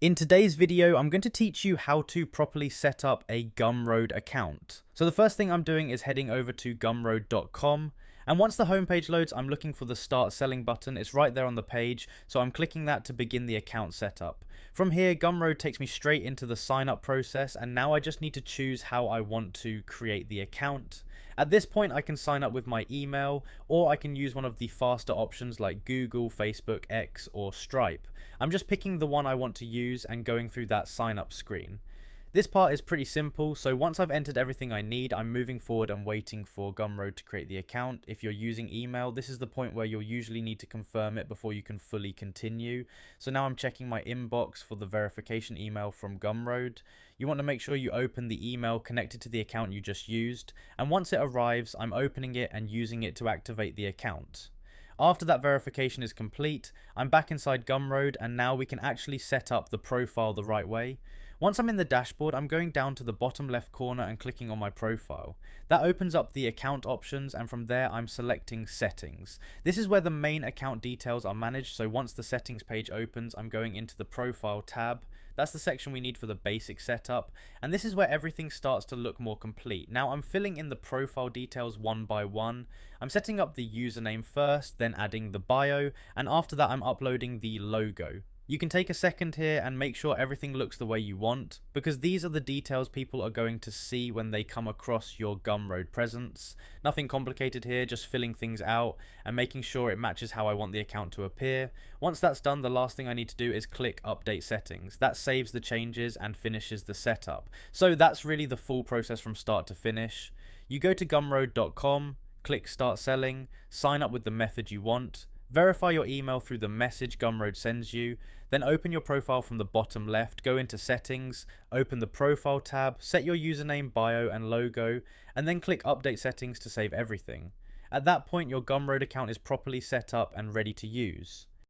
In today's video, I'm going to teach you how to properly set up a Gumroad account. So the first thing I'm doing is heading over to gumroad.com. And once the homepage loads, I'm looking for the Start Selling button. It's right there on the page, so I'm clicking that to begin the account setup. From here, Gumroad takes me straight into the sign up process, and now I just need to choose how I want to create the account. At this point, I can sign up with my email, or I can use one of the faster options like Google, Facebook, X, or Stripe. I'm just picking the one I want to use and going through that sign up screen. This part is pretty simple, so once I've entered everything I need, I'm moving forward and waiting for Gumroad to create the account. If you're using email, this is the point where you'll usually need to confirm it before you can fully continue. So now I'm checking my inbox for the verification email from Gumroad. You want to make sure you open the email connected to the account you just used, and once it arrives, I'm opening it and using it to activate the account. After that verification is complete, I'm back inside Gumroad, and now we can actually set up the profile the right way. Once I'm in the dashboard, I'm going down to the bottom left corner and clicking on my profile. That opens up the account options, and from there I'm selecting settings. This is where the main account details are managed, so once the settings page opens, I'm going into the profile tab. That's the section we need for the basic setup, and this is where everything starts to look more complete. Now I'm filling in the profile details one by one. I'm setting up the username first, then adding the bio, and after that I'm uploading the logo. You can take a second here and make sure everything looks the way you want, because these are the details people are going to see when they come across your Gumroad presence. Nothing complicated here, just filling things out and making sure it matches how I want the account to appear. Once that's done, the last thing I need to do is click Update Settings. That saves the changes and finishes the setup. So that's really the full process from start to finish. You go to gumroad.com, click Start Selling, sign up with the method you want. Verify your email through the message Gumroad sends you, then open your profile from the bottom left, go into settings, open the profile tab, set your username, bio and logo, and then click update settings to save everything. At that point, your Gumroad account is properly set up and ready to use.